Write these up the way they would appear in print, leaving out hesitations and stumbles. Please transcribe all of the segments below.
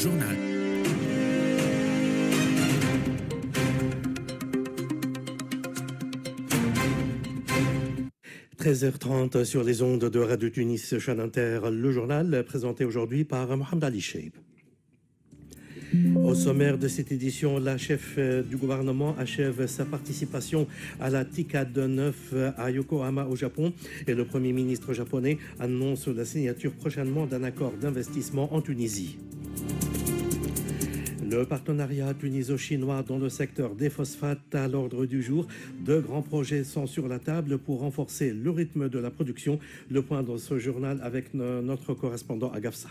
journal. 13h30 sur les ondes de Radio Tunis Chaîne Inter, le journal présenté aujourd'hui par Mohamed Ali Cheib. Au sommaire de cette édition, la chef du gouvernement achève sa participation à la TICAD 9 à Yokohama au Japon et le Premier ministre japonais annonce la signature prochainement d'un accord d'investissement en Tunisie. Le partenariat tuniso-chinois dans le secteur des phosphates à l'ordre du jour. Deux grands projets sont sur la table pour renforcer le rythme de la production. Le point dans ce journal avec notre correspondant à Gafsa.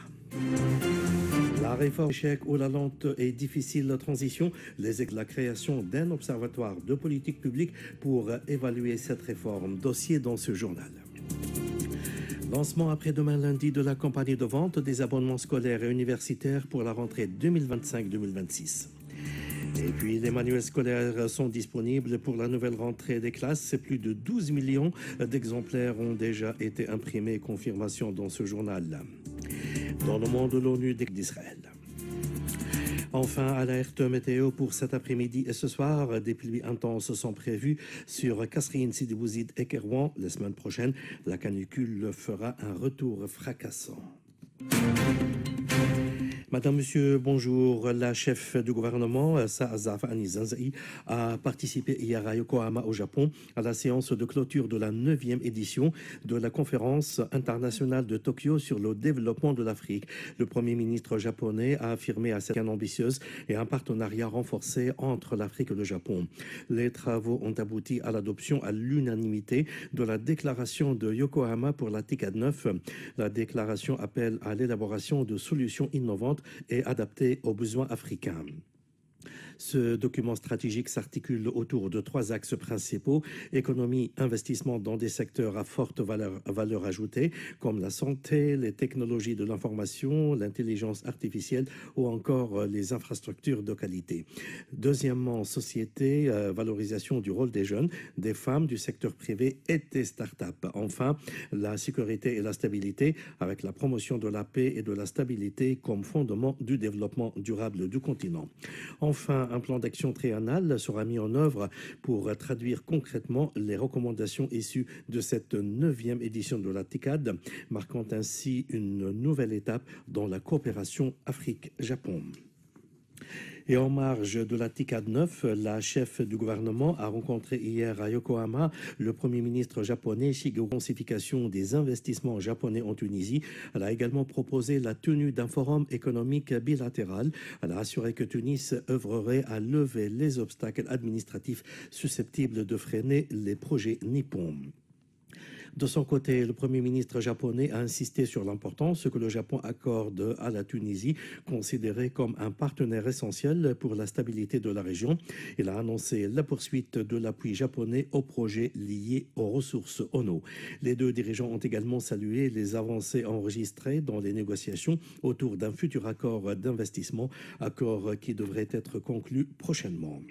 La réforme échec ou la lente et difficile transition, la création d'un observatoire de politique publique pour évaluer cette réforme. Dossier dans ce journal. Lancement après-demain lundi de la campagne de vente des abonnements scolaires et universitaires pour la rentrée 2025-2026. Et puis, les manuels scolaires sont disponibles pour la nouvelle rentrée des classes. Plus de 12 millions d'exemplaires ont déjà été imprimés. Confirmation dans ce journal. Dans le monde de l'ONU d'Israël. Enfin, alerte météo pour cet après-midi et ce soir. Des pluies intenses sont prévues sur Kasserine, Sidi Bouzid et Kerouan. La semaine prochaine, la canicule fera un retour fracassant. Madame, Monsieur, bonjour. La chef du gouvernement, Saazaf Anizanzaï, a participé hier à Yokohama au Japon à la séance de clôture de la 9e édition de la conférence internationale de Tokyo sur le développement de l'Afrique. Le Premier ministre japonais a affirmé à cette ambitieuse et un partenariat renforcé entre l'Afrique et le Japon. Les travaux ont abouti à l'adoption à l'unanimité de la déclaration de Yokohama pour la TICAD 9. La déclaration appelle à l'élaboration de solutions innovantes et adapté aux besoins africains. Ce document stratégique s'articule autour de trois axes principaux: économie, investissement dans des secteurs à forte valeur ajoutée, comme la santé, les technologies de l'information, l'intelligence artificielle ou encore les infrastructures de qualité. Deuxièmement, société, valorisation du rôle des jeunes, des femmes, du secteur privé et des startups. Enfin, la sécurité et la stabilité, avec la promotion de la paix et de la stabilité comme fondement du développement durable du continent. Enfin, un plan d'action triennal sera mis en œuvre pour traduire concrètement les recommandations issues de cette 9e édition de la TICAD, marquant ainsi une nouvelle étape dans la coopération Afrique-Japon. Et en marge de la TICAD 9, la chef du gouvernement a rencontré hier à Yokohama le Premier ministre japonais Shigeru. Intensification des investissements japonais en Tunisie. Elle a également proposé la tenue d'un forum économique bilatéral. Elle a assuré que Tunis œuvrerait à lever les obstacles administratifs susceptibles de freiner les projets nippons. De son côté, le Premier ministre japonais a insisté sur l'importance que le Japon accorde à la Tunisie, considérée comme un partenaire essentiel pour la stabilité de la région. Il a annoncé la poursuite de l'appui japonais aux projets liés aux ressources en eau. Les deux dirigeants ont également salué les avancées enregistrées dans les négociations autour d'un futur accord d'investissement, accord qui devrait être conclu prochainement.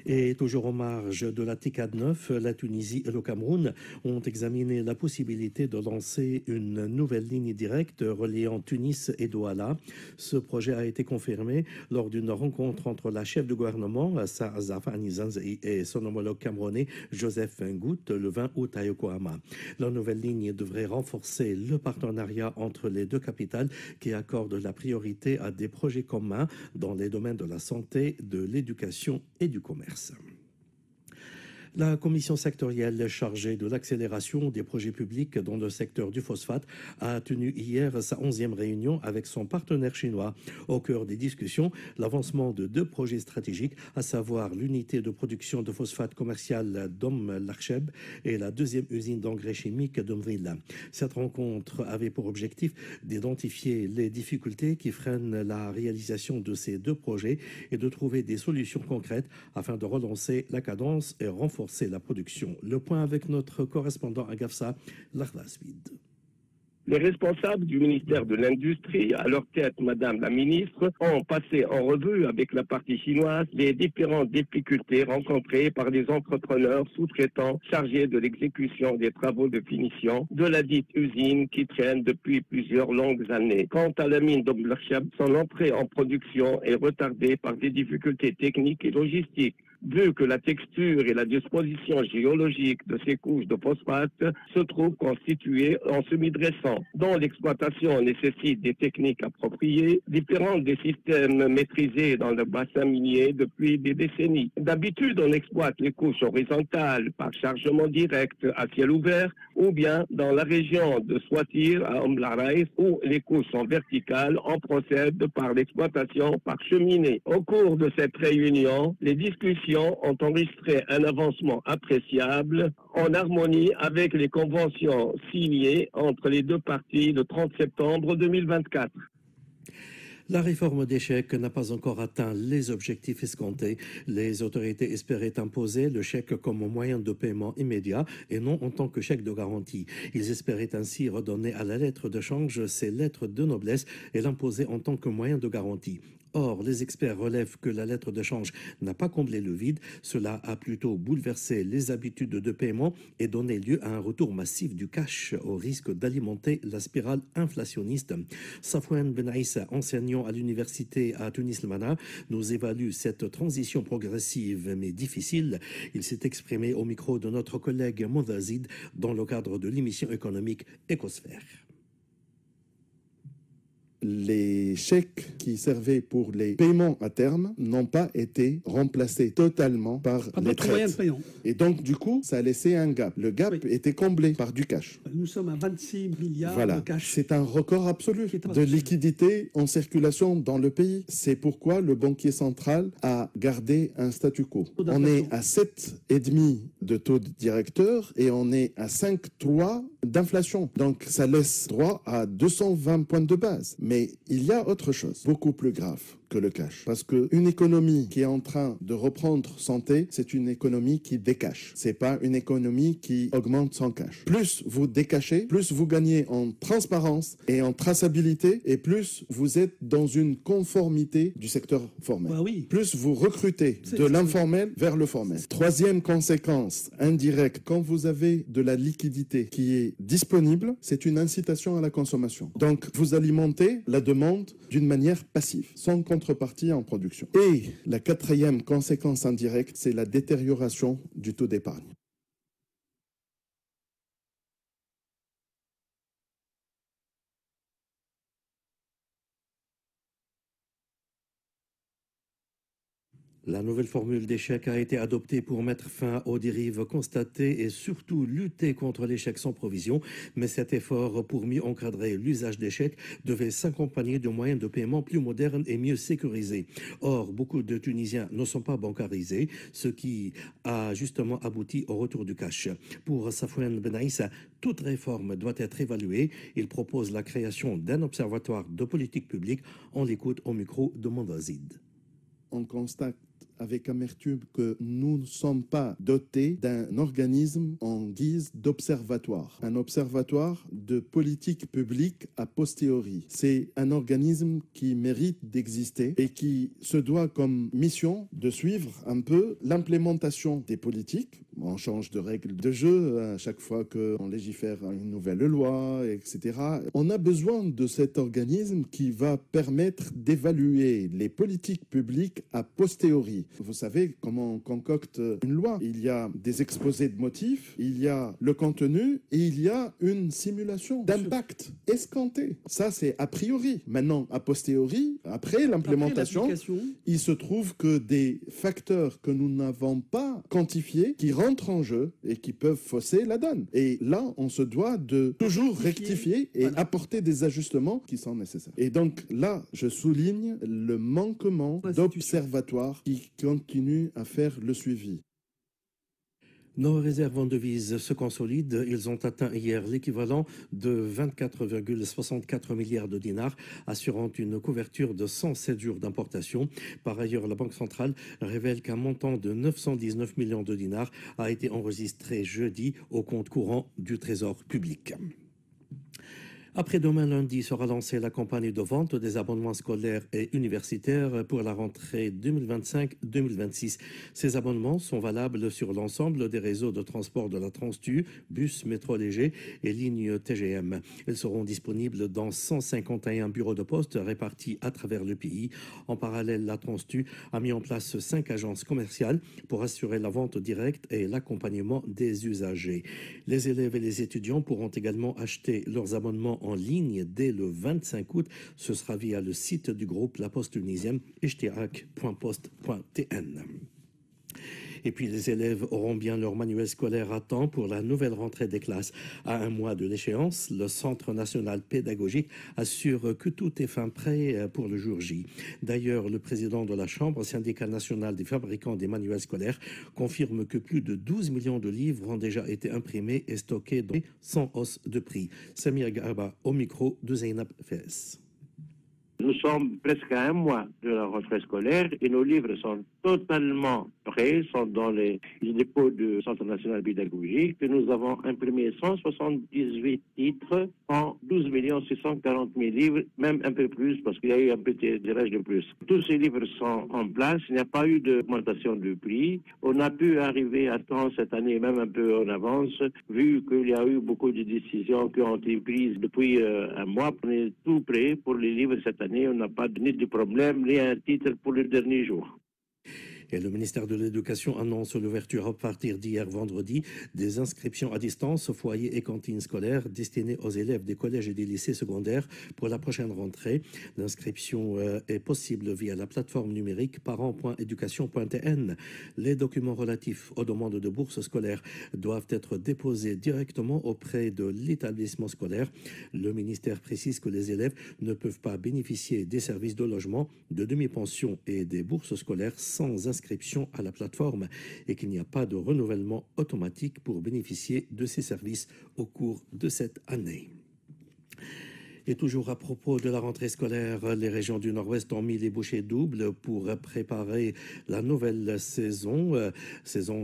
Et toujours en marge de la TICAD 9, la Tunisie et le Cameroun ont examiné la possibilité de lancer une nouvelle ligne directe reliant Tunis et Douala. Ce projet a été confirmé lors d'une rencontre entre la chef de gouvernement, Saazaf Anizanzaï, et son homologue camerounais, Joseph Ngout, le 20 août à Yokohama. La nouvelle ligne devrait renforcer le partenariat entre les deux capitales qui accordent la priorité à des projets communs dans les domaines de la santé, de l'éducation et du commerce. La commission sectorielle chargée de l'accélération des projets publics dans le secteur du phosphate a tenu hier sa 11e réunion avec son partenaire chinois. Au cœur des discussions, l'avancement de deux projets stratégiques, à savoir l'unité de production de phosphate commercial d'Om-Larcheb et la deuxième usine d'engrais chimiques d'Omvril. Cette rencontre avait pour objectif d'identifier les difficultés qui freinent la réalisation de ces deux projets et de trouver des solutions concrètes afin de relancer la cadence et renforcer la production. Le point avec notre correspondant à Gafsa, Lahla Swid. Les responsables du ministère de l'Industrie, à leur tête Madame la ministre, ont passé en revue avec la partie chinoise les différentes difficultés rencontrées par les entrepreneurs sous-traitants chargés de l'exécution des travaux de finition de la dite usine qui traîne depuis plusieurs longues années. Quant à la mine d'Oblachab, son entrée en production est retardée par des difficultés techniques et logistiques. Vu que la texture et la disposition géologique de ces couches de phosphate se trouvent constituées en semi-dressant, dont l'exploitation nécessite des techniques appropriées, différentes des systèmes maîtrisés dans le bassin minier depuis des décennies. D'habitude, on exploite les couches horizontales par chargement direct à ciel ouvert ou bien dans la région de Swatir à Omlarais où les couches sont verticales, on procède par l'exploitation par cheminée. Au cours de cette réunion, les discussions ont enregistré un avancement appréciable en harmonie avec les conventions signées entre les deux parties le 30 septembre 2024. La réforme des chèques n'a pas encore atteint les objectifs escomptés. Les autorités espéraient imposer le chèque comme moyen de paiement immédiat et non en tant que chèque de garantie. Ils espéraient ainsi redonner à la lettre de change ses lettres de noblesse et l'imposer en tant que moyen de garantie. Or, les experts relèvent que la lettre de change n'a pas comblé le vide. Cela a plutôt bouleversé les habitudes de paiement et donné lieu à un retour massif du cash au risque d'alimenter la spirale inflationniste. Safouane Ben Aïssa, enseignant à l'université à Tunis-Lemana, nous évalue cette transition progressive mais difficile. Il s'est exprimé au micro de notre collègue Mondazid dans le cadre de l'émission économique Écosphère. Les chèques qui servaient pour les paiements à terme n'ont pas été remplacés totalement par les traites. Et donc, du coup, ça a laissé un gap. Le gap était comblé par du cash. Nous sommes à 26 milliards de cash. C'est un record absolu de liquidité en circulation dans le pays. C'est pourquoi le banquier central a gardé un statu quo. On est à 7,5 de taux directeur et on est à 5,3 d'inflation. Donc, ça laisse droit à 220 points de base. Mais il y a autre chose, beaucoup plus grave que le cash. Parce qu'une économie qui est en train de reprendre santé, c'est une économie qui décache. C'est pas une économie qui augmente son cash. Plus vous décachez, plus vous gagnez en transparence et en traçabilité, et plus vous êtes dans une conformité du secteur formel. Plus vous recrutez de l'informel vers le formel. Troisième conséquence indirecte, quand vous avez de la liquidité qui est disponible, c'est une incitation à la consommation. Donc, vous alimentez la demande d'une manière passive, sans contrepartie en production. Et la quatrième conséquence indirecte, c'est la détérioration du taux d'épargne. La nouvelle formule des chèques a été adoptée pour mettre fin aux dérives constatées et surtout lutter contre les chèques sans provision. Mais cet effort pour mieux encadrer l'usage des chèques devait s'accompagner de moyens de paiement plus modernes et mieux sécurisés. Or, beaucoup de Tunisiens ne sont pas bancarisés, ce qui a justement abouti au retour du cash. Pour Safouane Ben Aïssa, toute réforme doit être évaluée. Il propose la création d'un observatoire de politique publique. On l'écoute au micro de Mondazid. On constate avec amertume que nous ne sommes pas dotés d'un organisme en guise d'observatoire. Un observatoire de politique publique a posteriori. C'est un organisme qui mérite d'exister et qui se doit comme mission de suivre un peu l'implémentation des politiques. On change de règles de jeu à chaque fois qu'on légifère une nouvelle loi, etc. On a besoin de cet organisme qui va permettre d'évaluer les politiques publiques a posteriori. Vous savez comment on concocte une loi. Il y a des exposés de motifs, il y a le contenu et il y a une simulation d'impact escompté. Ça, c'est a priori. Maintenant, a posteriori, après l'implémentation, il se trouve que des facteurs que nous n'avons pas quantifiés, qui rentrent en jeu et qui peuvent fausser la donne. Et là, on se doit de toujours rectifier et apporter des ajustements qui sont nécessaires. Et donc là, je souligne le manquement d'observatoires qui continuent à faire le suivi. Nos réserves en devises se consolident. Ils ont atteint hier l'équivalent de 24,64 milliards de dinars, assurant une couverture de 107 jours d'importation. Par ailleurs, la Banque centrale révèle qu'un montant de 919 millions de dinars a été enregistré jeudi au compte courant du Trésor public. Après-demain lundi sera lancée la campagne de vente des abonnements scolaires et universitaires pour la rentrée 2025-2026. Ces abonnements sont valables sur l'ensemble des réseaux de transport de la Transtu, bus, métro léger et lignes TGM. Ils seront disponibles dans 151 bureaux de poste répartis à travers le pays. En parallèle, la Transtu a mis en place 5 agences commerciales pour assurer la vente directe et l'accompagnement des usagers. Les élèves et les étudiants pourront également acheter leurs abonnements en ligne dès le 25 août. Ce sera via le site du groupe La Poste tunisienne, htrak.post.tn. Et puis les élèves auront bien leur manuel scolaire à temps pour la nouvelle rentrée des classes. À un mois de l'échéance, le Centre national pédagogique assure que tout est fin prêt pour le jour J. D'ailleurs, le président de la Chambre, syndicat national des fabricants des manuels scolaires, confirme que plus de 12 millions de livres ont déjà été imprimés et stockés sans hausse de prix. Samir Garba au micro de Zainab Fès. Nous sommes presque à un mois de la rentrée scolaire et nos livres sont totalement prêts, sont dans les dépôts du Centre national pédagogique. Nous avons imprimé 178 titres en 12 640 000 livres, même un peu plus parce qu'il y a eu un petit tirage de plus. Tous ces livres sont en place, il n'y a pas eu d'augmentation de prix. On a pu arriver à temps cette année, même un peu en avance, vu qu'il y a eu beaucoup de décisions qui ont été prises depuis un mois. On est tout prêt pour les livres cette année. On n'a pas ni de problème, ni un titre pour le dernier jour. Et le ministère de l'Éducation annonce l'ouverture à partir d'hier vendredi des inscriptions à distance, foyers et cantines scolaires destinées aux élèves des collèges et des lycées secondaires pour la prochaine rentrée. L'inscription est possible via la plateforme numérique parents.education.tn. Les documents relatifs aux demandes de bourses scolaires doivent être déposés directement auprès de l'établissement scolaire. Le ministère précise que les élèves ne peuvent pas bénéficier des services de logement, de demi-pension et des bourses scolaires sans inscription à la plateforme et qu'il n'y a pas de renouvellement automatique pour bénéficier de ces services au cours de cette année. Et toujours à propos de la rentrée scolaire, les régions du Nord-Ouest ont mis les bouchées doubles pour préparer la nouvelle saison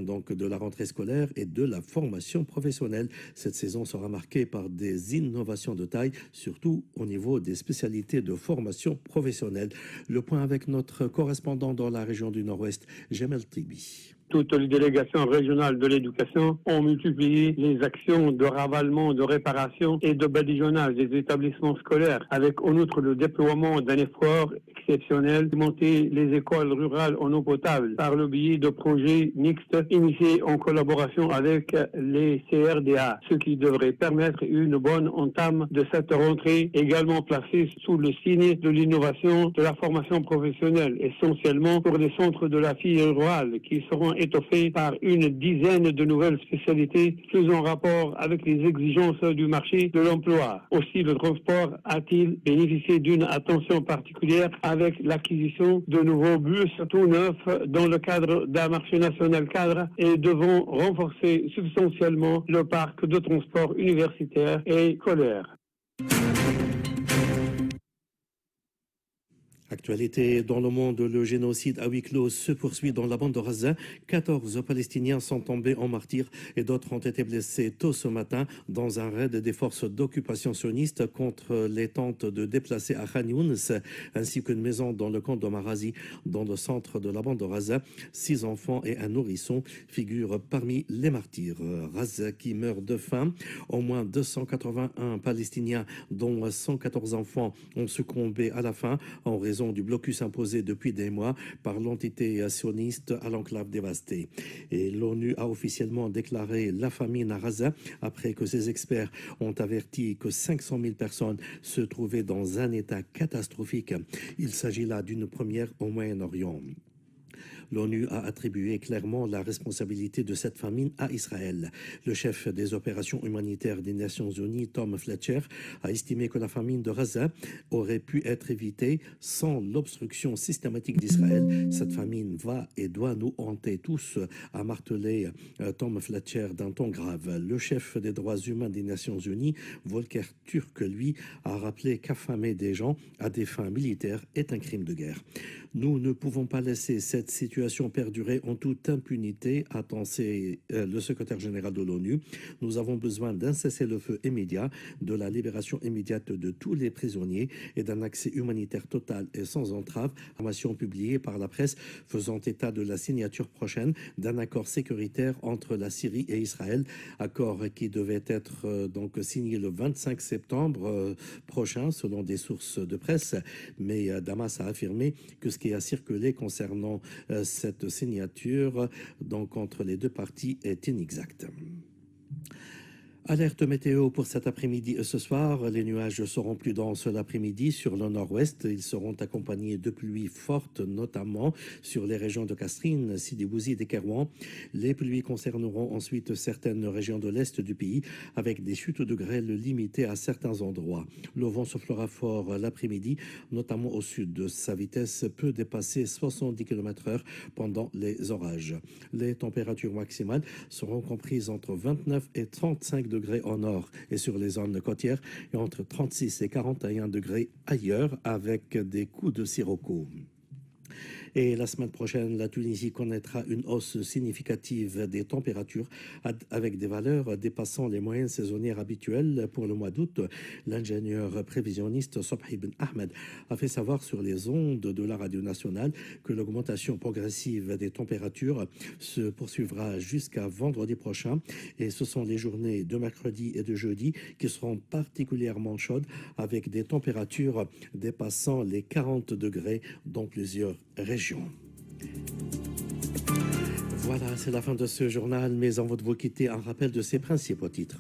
donc de la rentrée scolaire et de la formation professionnelle. Cette saison sera marquée par des innovations de taille, surtout au niveau des spécialités de formation professionnelle. Le point avec notre correspondant dans la région du Nord-Ouest, Jamel Tibi. Toutes les délégations régionales de l'éducation ont multiplié les actions de ravalement, de réparation et de badigeonnage des établissements scolaires, avec en outre le déploiement d'un effort exceptionnel de monter les écoles rurales en eau potable par le biais de projets mixtes initiés en collaboration avec les CRDA, ce qui devrait permettre une bonne entame de cette rentrée, également placée sous le signe de l'innovation de la formation professionnelle, essentiellement pour les centres de la filière rurale qui seront étoffés par une dizaine de nouvelles spécialités faisant rapport avec les exigences du marché de l'emploi. Aussi, le transport a-t-il bénéficié d'une attention particulière avec l'acquisition de nouveaux bus tout neufs dans le cadre d'un marché national cadre et devant renforcer substantiellement le parc de transport universitaire et scolaire. Actualité dans le monde, le génocide à huis clos se poursuit dans la bande de Gaza. 14 Palestiniens sont tombés en martyrs et d'autres ont été blessés tôt ce matin dans un raid des forces d'occupation sionistes contre les tentes de déplacés à Khan Younis, ainsi qu'une maison dans le camp de Marazi, dans le centre de la bande de Gaza. 6 enfants et un nourrisson figurent parmi les martyrs. Gaza qui meurt de faim. Au moins 281 Palestiniens, dont 114 enfants, ont succombé à la faim en raison du blocus imposé depuis des mois par l'entité sioniste à l'enclave dévastée. Et l'ONU a officiellement déclaré la famine à Gaza après que ses experts ont averti que 500 000 personnes se trouvaient dans un état catastrophique. Il s'agit là d'une première au Moyen-Orient. L'ONU a attribué clairement la responsabilité de cette famine à Israël. Le chef des opérations humanitaires des Nations Unies, Tom Fletcher, a estimé que la famine de Gaza aurait pu être évitée sans l'obstruction systématique d'Israël. Cette famine va et doit nous hanter tous, a martelé Tom Fletcher d'un ton grave. Le chef des droits humains des Nations Unies, Volker Turk, lui, a rappelé qu'affamer des gens à des fins militaires est un crime de guerre. Nous ne pouvons pas laisser cette situation situation perdurer en toute impunité, a pensé le secrétaire général de l'ONU. Nous avons besoin d'un cessez-le-feu immédiat, de la libération immédiate de tous les prisonniers et d'un accès humanitaire total et sans entrave. Information publiée par la presse faisant état de la signature prochaine d'un accord sécuritaire entre la Syrie et Israël, accord qui devait être donc signé le 25 septembre prochain selon des sources de presse, mais Damas a affirmé que ce qui a circulé concernant cette signature donc entre les deux parties est inexact. Alerte météo pour cet après-midi et ce soir. Les nuages seront plus denses l'après-midi sur le nord-ouest. Ils seront accompagnés de pluies fortes, notamment sur les régions de Casserine, Sidi Bouzid et Kerouan. Les pluies concerneront ensuite certaines régions de l'est du pays, avec des chutes de grêle limitées à certains endroits. Le vent soufflera fort l'après-midi, notamment au sud. Sa vitesse peut dépasser 70 km/h pendant les orages. Les températures maximales seront comprises entre 29 et 35 degrés au nord et sur les zones côtières et entre 36 et 41 degrés ailleurs avec des coups de sirocco. Et la semaine prochaine, la Tunisie connaîtra une hausse significative des températures avec des valeurs dépassant les moyennes saisonnières habituelles pour le mois d'août. L'ingénieur prévisionniste Sobhi Ben Ahmed a fait savoir sur les ondes de la radio nationale que l'augmentation progressive des températures se poursuivra jusqu'à vendredi prochain. Et ce sont les journées de mercredi et de jeudi qui seront particulièrement chaudes avec des températures dépassant les 40 degrés dans plusieurs régions. Voilà, c'est la fin de ce journal, mais avant de vous quitter, un rappel de ses principaux titres.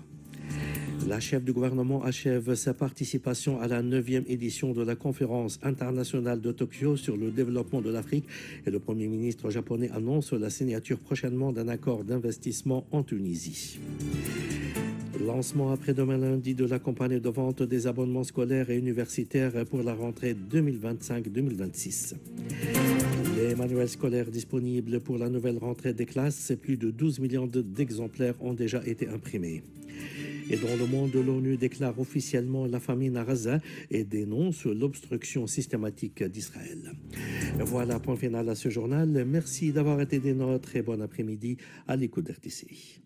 La chef du gouvernement achève sa participation à la 9e édition de la conférence internationale de Tokyo sur le développement de l'Afrique et le Premier ministre japonais annonce la signature prochainement d'un accord d'investissement en Tunisie. Lancement après-demain lundi de la campagne de vente des abonnements scolaires et universitaires pour la rentrée 2025-2026. Les manuels scolaires disponibles pour la nouvelle rentrée des classes, plus de 12 millions d'exemplaires ont déjà été imprimés. Et dans le monde, l'ONU déclare officiellement la famine à Gaza et dénonce l'obstruction systématique d'Israël. Voilà, point final à ce journal. Merci d'avoir été des nôtres et bon après-midi à l'écoute d'RTCI.